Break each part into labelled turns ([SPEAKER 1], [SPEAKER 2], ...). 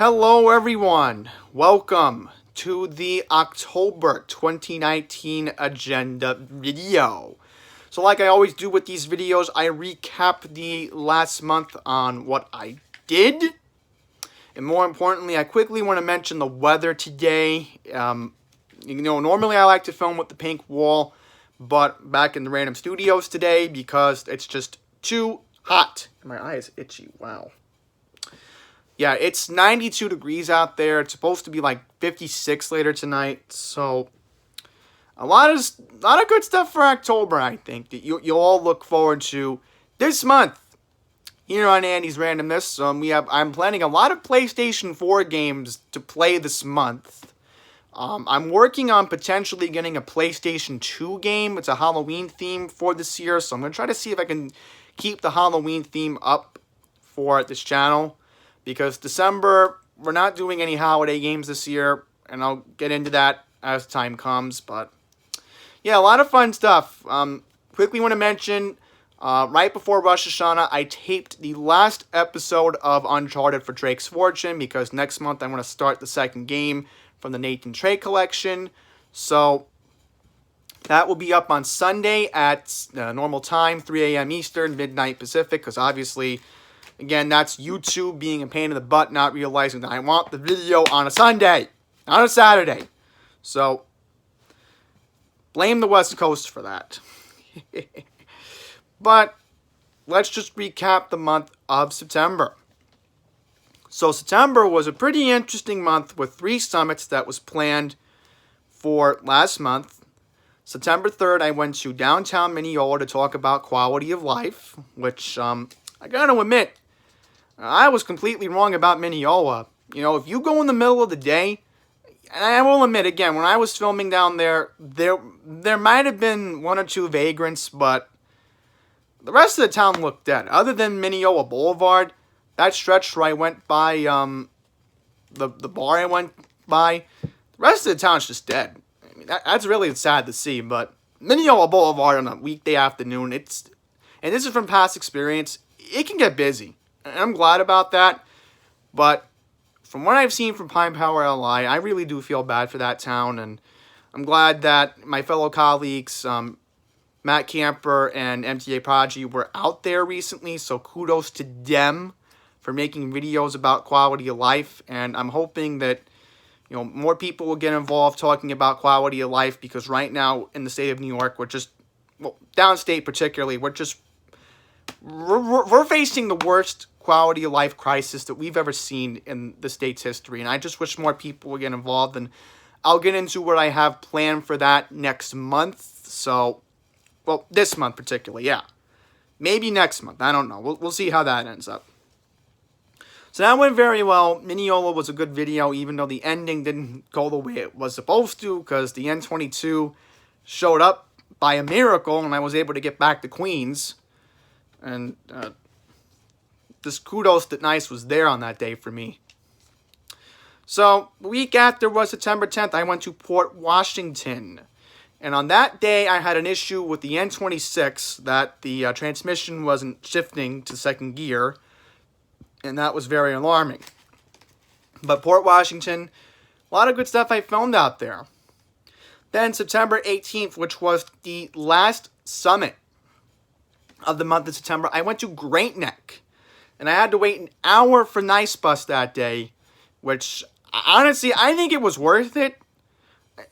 [SPEAKER 1] Hello everyone, welcome to the October 2019 agenda video. So like I always do with these videos, I recap the last month on what I did. And more importantly, I quickly want to mention the weather today. Normally I like to film with the pink wall, but back in the random studios today because it's just too hot. My eye is itchy, wow. Yeah, it's 92 degrees out there. It's supposed to be like 56 later tonight. So a lot of good stuff for October, I think, that you'll all look forward to this month here on Andy's Randomness. I'm planning a lot of PlayStation 4 games to play this month. I'm working on potentially getting a PlayStation 2 game. It's a Halloween theme for this year, so I'm going to try to see if I can keep the Halloween theme up for this channel. Because December, we're not doing any holiday games this year, and I'll get into that as time comes. But yeah, a lot of fun stuff. Quickly want to mention, right before Rosh Hashanah, I taped the last episode of Uncharted for Drake's Fortune, because next month I'm going to start the second game from the Nathan Drake collection. So that will be up on Sunday at normal time, 3 a.m. Eastern, midnight Pacific, because obviously, again, that's YouTube being a pain in the butt, not realizing that I want the video on a Sunday, not a Saturday. So, blame the West Coast for that. But, let's just recap the month of September. So, September was a pretty interesting month with 3 summits that was planned for last month. September 3rd, I went to downtown Mineola to talk about quality of life, which, I gotta admit, I was completely wrong about Mineola. You know, if you go in the middle of the day, and I will admit, again, when I was filming down there might have been 1 or 2 vagrants, but the rest of the town looked dead. Other than Mineola Boulevard, that stretch where I went by, the bar I went by, the rest of the town's just dead. I mean, that's really sad to see, but Mineola Boulevard on a weekday afternoon, and this is from past experience, it can get busy. And I'm glad about that, but from what I've seen from Pine Power LI, I really do feel bad for that town, and I'm glad that my fellow colleagues, Matt Camper and MTA Prodigy, were out there recently, so kudos to them for making videos about quality of life, and I'm hoping that, more people will get involved talking about quality of life, because right now in the state of New York, we're just, downstate particularly, we're facing the worst quality of life crisis that we've ever seen in the state's history, and I just wish more people would get involved, and I'll get into what I have planned for that next month. So, this month particularly, yeah. Maybe next month, I don't know. We'll see how that ends up. So that went very well. Mineola was a good video, even though the ending didn't go the way it was supposed to, because the N22 showed up by a miracle, and I was able to get back to Queens. And just kudos that Nice was there on that day for me. So, the week after was September 10th, I went to Port Washington. And on that day, I had an issue with the N26 that the transmission wasn't shifting to second gear. And that was very alarming. But Port Washington, a lot of good stuff I filmed out there. Then September 18th, which was the last summit of the month of September, I went to Great Neck. And I had to wait an hour for Nice Bus that day, which, honestly, I think it was worth it.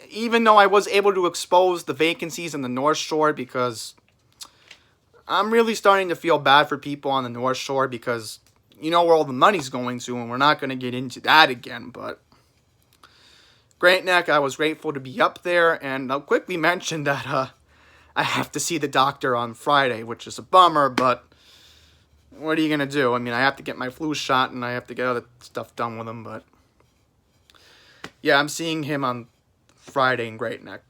[SPEAKER 1] Even though I was able to expose the vacancies in the North Shore, because I'm really starting to feel bad for people on the North Shore, because you know where all the money's going to, and we're not going to get into that again. But Great Neck, I was grateful to be up there, and I'll quickly mention that I have to see the doctor on Friday, which is a bummer, but what are you going to do? I mean, I have to get my flu shot, and I have to get other stuff done with him, but yeah, I'm seeing him on Friday in Great Neck.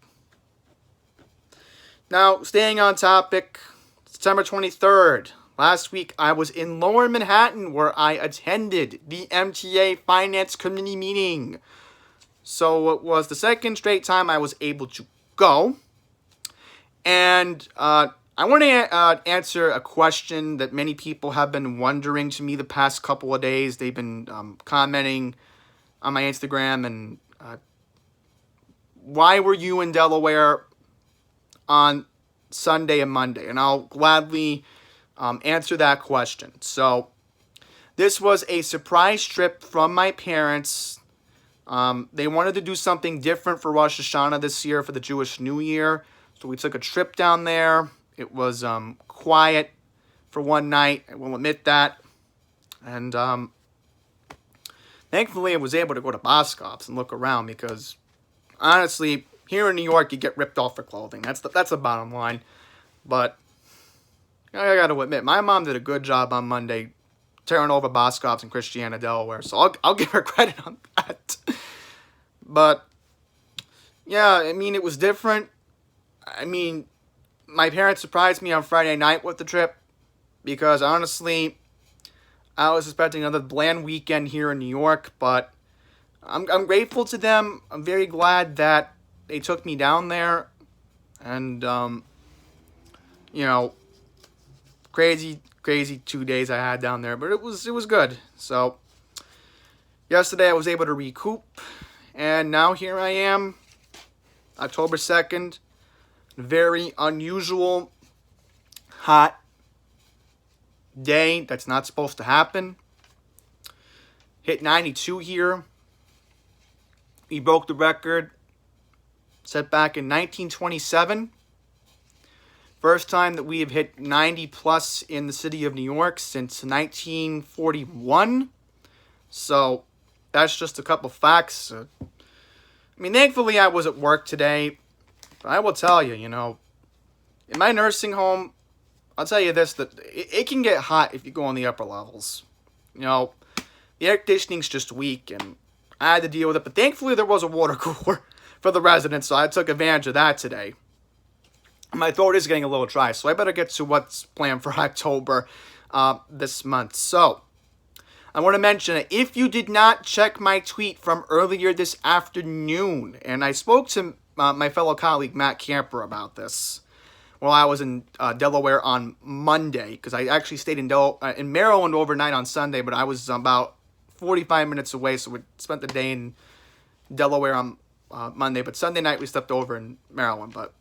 [SPEAKER 1] Now, staying on topic, September 23rd, last week, I was in Lower Manhattan, where I attended the MTA Finance Committee meeting. So it was the second straight time I was able to go. And I want to answer a question that many people have been wondering to me the past couple of days. They've been commenting on my Instagram, and why were you in Delaware on Sunday and Monday? And I'll gladly answer that question. So this was a surprise trip from my parents. They wanted to do something different for Rosh Hashanah this year for the Jewish New Year. So we took a trip down there. It was quiet for one night, I will admit that. And thankfully I was able to go to Boscov's and look around because honestly, here in New York, you get ripped off for clothing. That's the bottom line. But I got to admit, my mom did a good job on Monday tearing over Boscov's in Christiana, Delaware. So I'll give her credit on that. But yeah, I mean, it was different. I mean, my parents surprised me on Friday night with the trip because honestly, I was expecting another bland weekend here in New York, but I'm grateful to them. I'm very glad that they took me down there, and crazy 2 days I had down there, but it was good. So yesterday I was able to recoup, and now here I am, October 2nd, very unusual, hot day that's not supposed to happen. Hit 92 here. We broke the record set back in 1927. First time that we have hit 90 plus in the city of New York since 1941. So that's just a couple facts. I mean, thankfully I was at work today. But I will tell you, in my nursing home, I'll tell you this, that it can get hot if you go on the upper levels. The air conditioning's just weak, and I had to deal with it. But thankfully, there was a water cooler for the residents, so I took advantage of that today. My throat is getting a little dry, so I better get to what's planned for October this month. So, I want to mention that if you did not check my tweet from earlier this afternoon, and I spoke to my fellow colleague Matt Camper about this, while I was in Delaware on Monday, because I actually stayed in Maryland overnight on Sunday, but I was about 45 minutes away, so we spent the day in Delaware on Monday, but Sunday night we stepped over in Maryland. But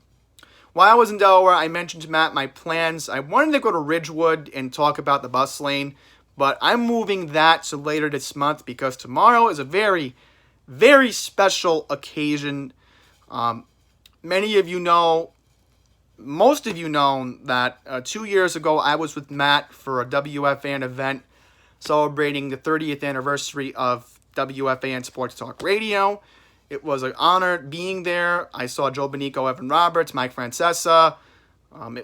[SPEAKER 1] while I was in Delaware, I mentioned to Matt my plans. I wanted to go to Ridgewood and talk about the bus lane, but I'm moving that to later this month because tomorrow is a very, very special occasion. Many of you know, most of you know that 2 years ago I was with Matt for a WFAN event celebrating the 30th anniversary of WFAN Sports Talk Radio. It was an honor being there. I saw Joe Bonico, Evan Roberts, Mike Francesa.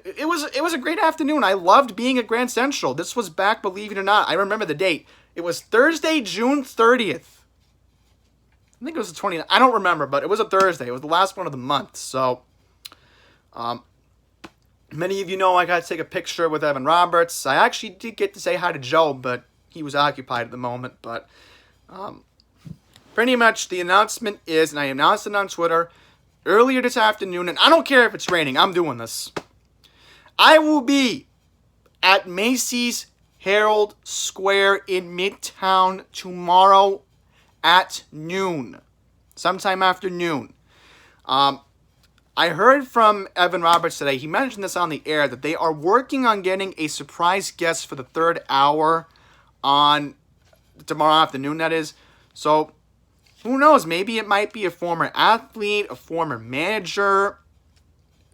[SPEAKER 1] It was a great afternoon. I loved being at Grand Central. This was back, believe it or not, I remember the date. It was Thursday, June 30th. I think it was the 29th. I don't remember, but it was a Thursday. It was the last one of the month. So, many of you know I got to take a picture with Evan Roberts. I actually did get to say hi to Joe, but he was occupied at the moment. But pretty much the announcement is, and I announced it on Twitter earlier this afternoon, and I don't care if it's raining. I'm doing this. I will be at Macy's Herald Square in Midtown tomorrow at noon, sometime after noon. I heard from Evan Roberts today, he mentioned this on the air, that they are working on getting a surprise guest for the third hour on tomorrow afternoon, that is. So, who knows, maybe it might be a former athlete, a former manager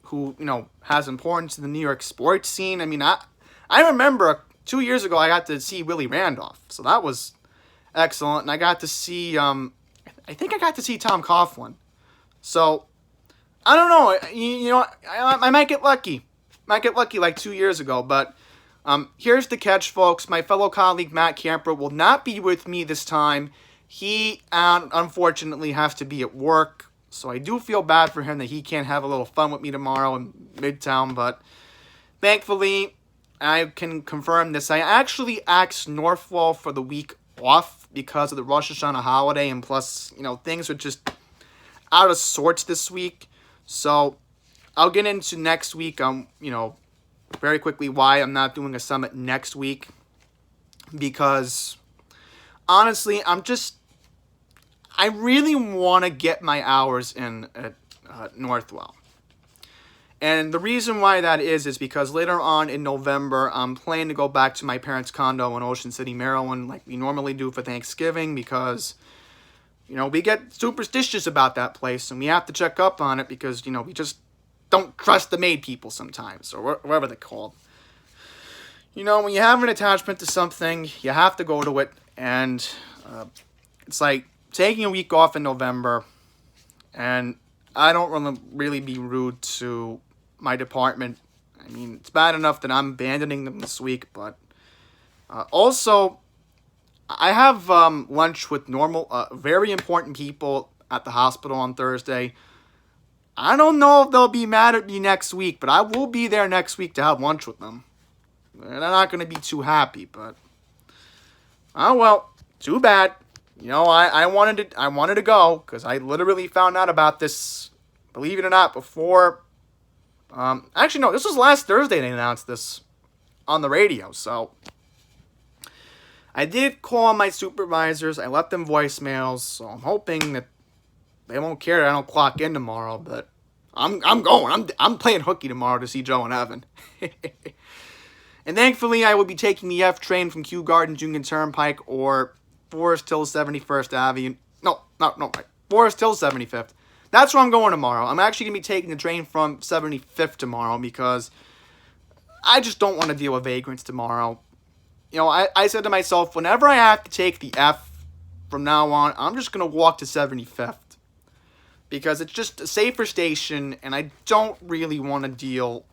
[SPEAKER 1] who, has importance in the New York sports scene. I mean, I remember 2 years ago I got to see Willie Randolph, so that was excellent. And I got to see, I think I got to see Tom Coughlin. So, I don't know. I might get lucky. Like 2 years ago. But here's the catch, folks. My fellow colleague Matt Camper will not be with me this time. He, unfortunately, has to be at work. So I do feel bad for him that he can't have a little fun with me tomorrow in Midtown. But thankfully, I can confirm this. I actually asked Northwall for the week off because of the Rosh Hashanah holiday. And plus, things are just out of sorts this week. So I'll get into next week, very quickly why I'm not doing a summit next week. Because, honestly, I really want to get my hours in at Northwell. And the reason why that is because later on in November, I'm planning to go back to my parents' condo in Ocean City, Maryland, like we normally do for Thanksgiving, because, we get superstitious about that place, and we have to check up on it because, we just don't trust the maid people sometimes, or whatever they're called. When you have an attachment to something, you have to go to it, and it's like taking a week off in November, and I don't want to really be rude to my department. I mean, it's bad enough that I'm abandoning them this week, but also, I have lunch with very important people at the hospital on Thursday. I don't know if they'll be mad at me next week, but I will be there next week to have lunch with them. They're not going to be too happy, but oh well, too bad. I wanted to go because I literally found out about this, believe it or not, before. Actually, no, this was last Thursday they announced this on the radio, so I did call my supervisors. I left them voicemails, so I'm hoping that they won't care that I don't clock in tomorrow, but I'm going. I'm playing hooky tomorrow to see Joe and Evan. And thankfully, I will be taking the F train from Kew Gardens Union Turnpike or Forest Hill 71st Avenue. No, Forest Hill 75th. That's where I'm going tomorrow. I'm actually going to be taking the train from 75th tomorrow because I just don't want to deal with vagrants tomorrow. I said to myself, whenever I have to take the F from now on, I'm just going to walk to 75th. Because it's just a safer station, and I don't really want to deal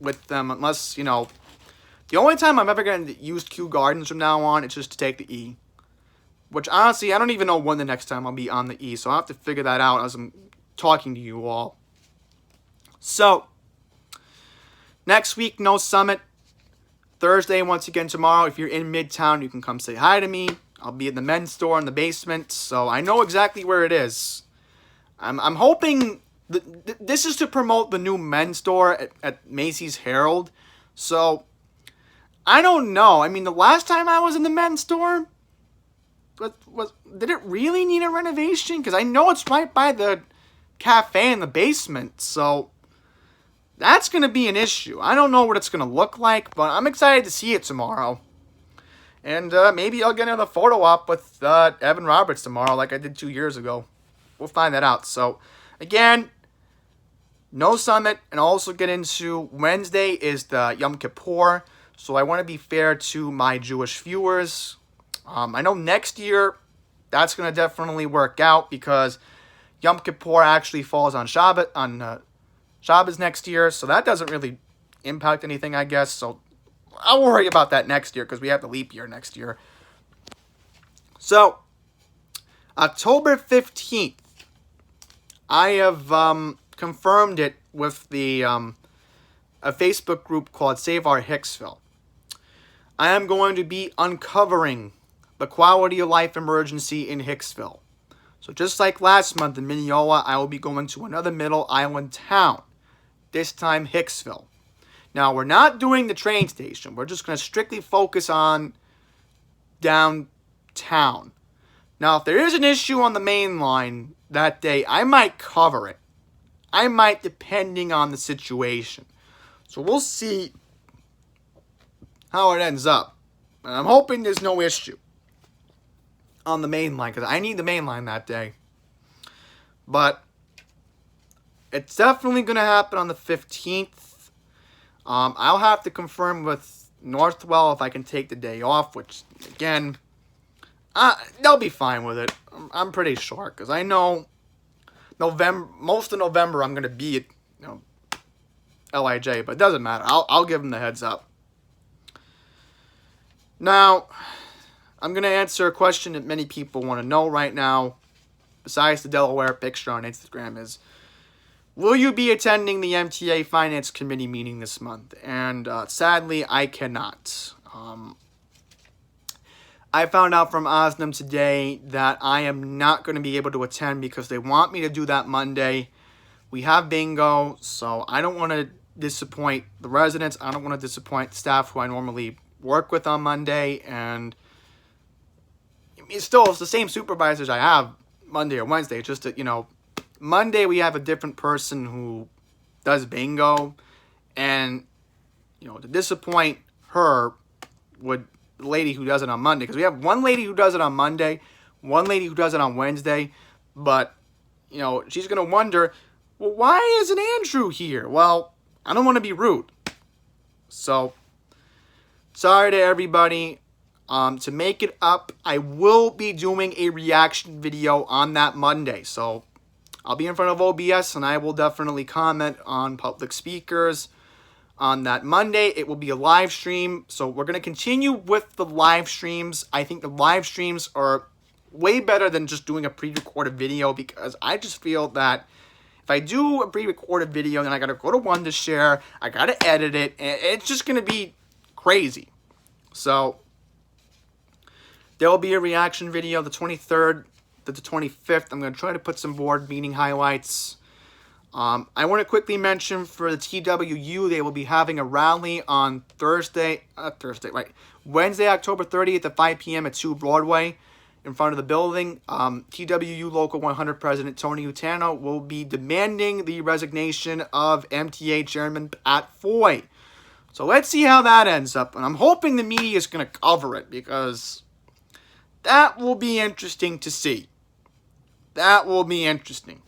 [SPEAKER 1] with them unless, the only time I'm ever going to use Kew Gardens from now on is just to take the E. Which, honestly, I don't even know when the next time I'll be on the E, so I'll have to figure that out as I'm talking to you all. So, next week, no summit. Thursday, once again, tomorrow, if you're in Midtown, you can come say hi to me. I'll be in the men's store in the basement, so I know exactly where it is. I'm hoping this is to promote the new men's store at Macy's Herald. So, I don't know. I mean, the last time I was in the men's store, did it really need a renovation? Because I know it's right by the cafe in the basement, so that's going to be an issue. I don't know what it's going to look like, but I'm excited to see it tomorrow. And maybe I'll get another photo op with Evan Roberts tomorrow like I did 2 years ago. We'll find that out. So, again, no summit. And I'll also get into Wednesday is the Yom Kippur. So I want to be fair to my Jewish viewers. I know next year that's going to definitely work out because Yom Kippur actually falls on Shabbos next year. So that doesn't really impact anything, I guess. So I'll worry about that next year because we have the leap year next year. So, October 15th, I have confirmed it with a Facebook group called Save Our Hicksville. I am going to be uncovering the quality of life emergency in Hicksville. So just like last month in Mineola, I will be going to another Middle Island town, this time Hicksville. Now, we're not doing the train station. We're just going to strictly focus on downtown. Now, if there is an issue on the main line that day, I might cover it. I might, depending on the situation. So we'll see how it ends up. And I'm hoping there's no issue on the main line, because I need the main line that day. But it's definitely going to happen on the 15th. I'll have to confirm with Northwell if I can take the day off, which, again, they'll be fine with it. I'm pretty sure, because I know most of November I'm going to be at LIJ, but it doesn't matter. I'll give them the heads up. Now, I'm going to answer a question that many people want to know right now, besides the Delaware picture on Instagram, is, will you be attending the MTA Finance Committee meeting this month? And sadly, I cannot. I found out from Osnum today that I am not going to be able to attend because they want me to do that Monday. We have bingo, so I don't want to disappoint the residents. I don't want to disappoint the staff who I normally work with on Monday. And it's the same supervisors I have Monday or Wednesday. It's just that, Monday we have a different person who does bingo, and, to disappoint her would the lady who does it on Monday, because we have one lady who does it on Monday, one lady who does it on Wednesday, but, she's going to wonder, well, why isn't Andrew here? Well, I don't want to be rude. So, sorry to everybody. To make it up, I will be doing a reaction video on that Monday. So, I'll be in front of OBS, and I will definitely comment on public speakers on that Monday. It will be a live stream. So, we're going to continue with the live streams. I think the live streams are way better than just doing a pre-recorded video, because I just feel that if I do a pre-recorded video, then I got to go to Wondershare, I got to edit it, and it's just going to be crazy. So, there will be a reaction video the 23rd to the 25th. I'm going to try to put some board meeting highlights. I want to quickly mention for the TWU, they will be having a rally on Wednesday, October 30th at 5 p.m. at 2 Broadway in front of the building. TWU Local 100 President Tony Utano will be demanding the resignation of MTA Chairman Pat Foy. So let's see how that ends up. And I'm hoping the media is going to cover it, because that will be interesting to see. That will be interesting.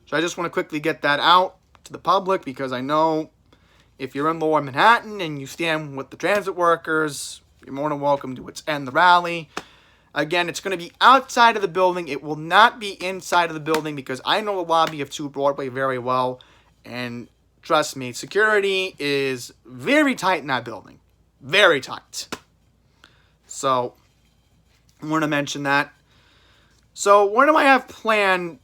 [SPEAKER 1] So I just want to quickly get that out to the public, because I know if you're in Lower Manhattan and you stand with the transit workers, you're more than welcome to attend the rally. Again, it's going to be outside of the building. It will not be inside of the building, because I know the lobby of 2 Broadway very well. And trust me, security is very tight in that building. Very tight. So, I want to mention that. So, what do I have planned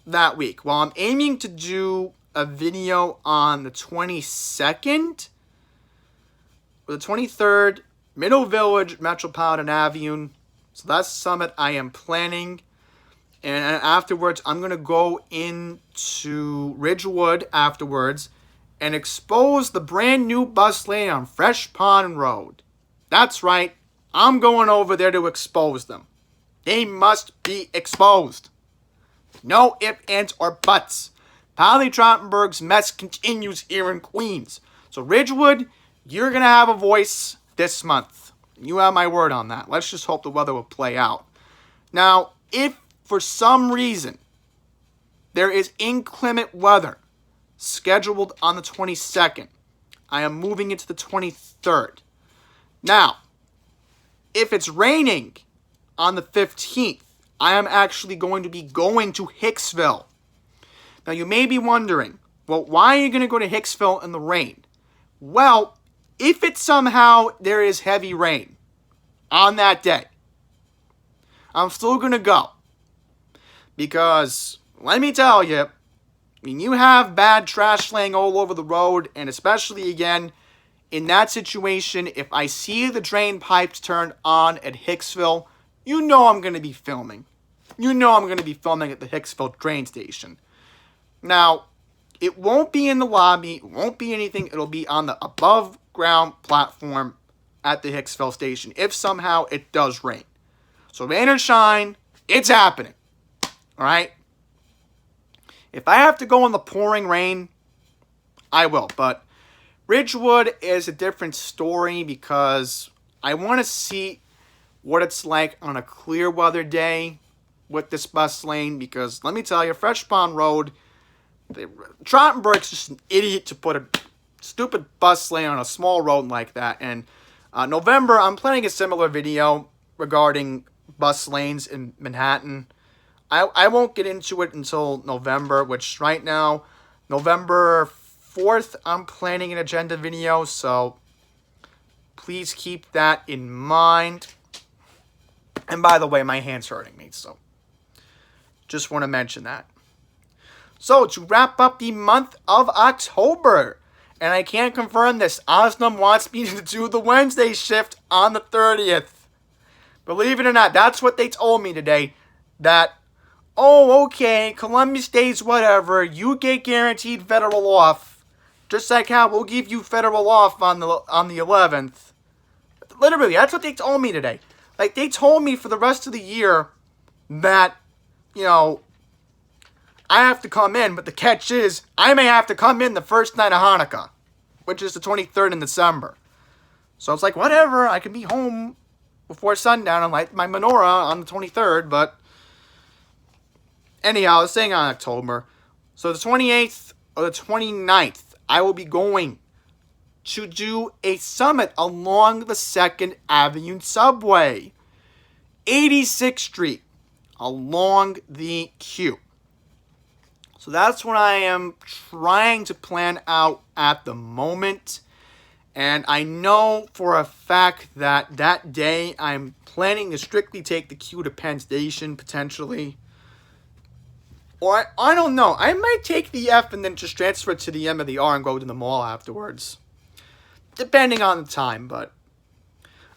[SPEAKER 1] that week? Well, I'm aiming to do a video on the 22nd or the 23rd, Middle Village, Metropolitan Avenue. So that's the summit I am planning. And afterwards, I'm going to go into Ridgewood afterwards and expose the brand new bus lane on Fresh Pond Road. That's right. I'm going over there to expose them. They must be exposed. No ifs, ands, or buts. Polly Trottenberg's mess continues here in Queens. So Ridgewood, you're going to have a voice this month. You have my word on that. Let's just hope the weather will play out. Now, if for some reason there is inclement weather scheduled on the 22nd, I am moving it to the 23rd. Now, if it's raining on the 15th, I am actually going to be going to Hicksville. Now, you may be wondering, well, why are you going to go to Hicksville in the rain? Well, if it's somehow there is heavy rain on that day, I'm still going to go. Because, let me tell you, when you have bad trash laying all over the road, and especially, again, in that situation, if I see the drain pipes turned on at Hicksville, you know I'm going to be filming. You know I'm going to be filming at the Hicksville train station. Now, it won't be in the lobby. It won't be anything. It'll be on the above ground platform at the Hicksville station if somehow it does rain. So rain or shine, it's happening. All right? If I have to go in the pouring rain, I will. But Ridgewood is a different story, because I want to see what it's like on a clear weather day with this bus lane, because let me tell you, Fresh Pond Road, Trottenberg's just an idiot to put a stupid bus lane on a small road like that. And November, I'm planning a similar video regarding bus lanes in Manhattan. I won't get into it until November, which right now, November 4th, I'm planning an agenda video, so please keep that in mind. And by the way, my hand's hurting me, so just want to mention that. So, to wrap up the month of October, and I can't confirm this, Osnum wants me to do the Wednesday shift on the 30th. Believe it or not, that's what they told me today, that, oh, okay, Columbus Day's whatever, you get guaranteed federal off, just like how we'll give you federal off on the 11th. Literally, that's what they told me today. Like, they told me for the rest of the year that you know, I have to come in, but the catch is I may have to come in the first night of Hanukkah, which is the 23rd in December. So it's like, whatever, I can be home before sundown and light my menorah on the 23rd, but anyhow, I was saying on October. So the 28th or the 29th, I will be going to do a summit along the 2nd Avenue subway. 86th Street along the Q. So that's what I am trying to plan out at the moment. And I know for a fact that that day I'm planning to strictly take the Q to Penn Station, potentially. Or I don't know. I might take the F and then just transfer it to the M or the R and go to the mall afterwards. Depending on the time, but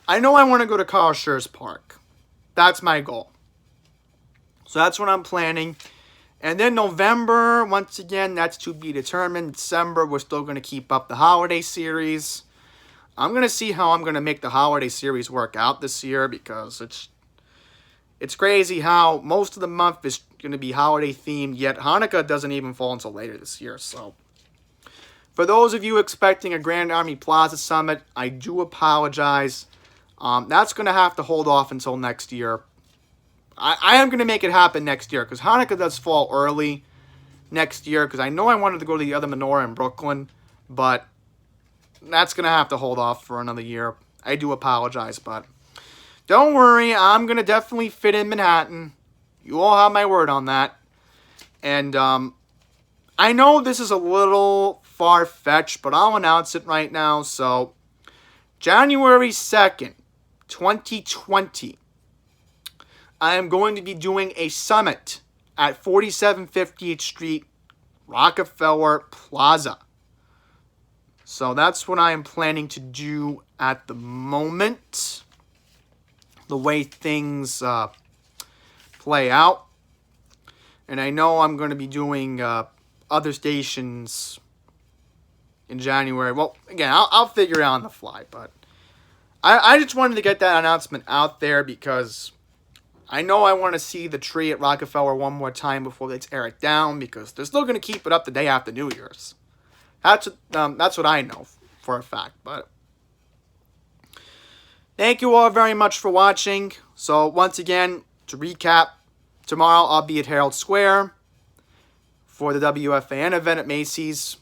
[SPEAKER 1] I know I want to go to Carl Schurz Park. That's my goal. So that's what I'm planning. And then November, once again, that's to be determined. December, we're still going to keep up the holiday series. I'm going to see how I'm going to make the holiday series work out this year, because it's crazy how most of the month is going to be holiday themed, yet Hanukkah doesn't even fall until later this year. So for those of you expecting a Grand Army Plaza Summit, I do apologize. That's going to have to hold off until next year. I am going to make it happen next year, because Hanukkah does fall early next year, because I know I wanted to go to the other menorah in Brooklyn, but that's going to have to hold off for another year. I do apologize, but don't worry, I'm going to definitely fit in Manhattan. You all have my word on that. And I know this is a little far-fetched, but I'll announce it right now. So, January 2nd, 2020, I am going to be doing a summit at 4750th Street, Rockefeller Plaza. So that's what I am planning to do at the moment. The way things play out. And I know I'm going to be doing other stations in January. Well, again, I'll figure it out on the fly. But I just wanted to get that announcement out there, because I know I want to see the tree at Rockefeller one more time before they tear it down, because they're still going to keep it up the day after New Year's. That's what I know for a fact. But thank you all very much for watching. So once again, to recap, tomorrow I'll be at Herald Square for the WFAN event at Macy's.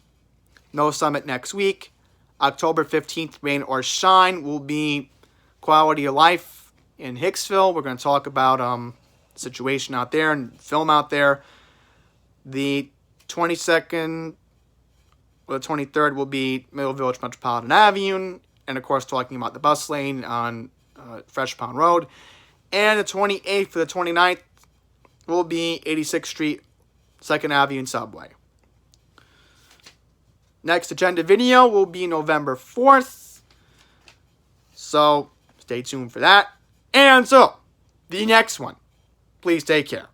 [SPEAKER 1] No summit next week. October 15th, rain or shine, will be Quality of Life in Hicksville. We're going to talk about the situation out there and film out there. The 22nd or the 23rd will be Middle Village Metropolitan Avenue, and of course talking about the bus lane on Fresh Pond Road. And the 28th for the 29th will be 86th Street, 2nd Avenue subway. Next agenda video will be November 4th. So stay tuned for that. And so, the next one. Please take care.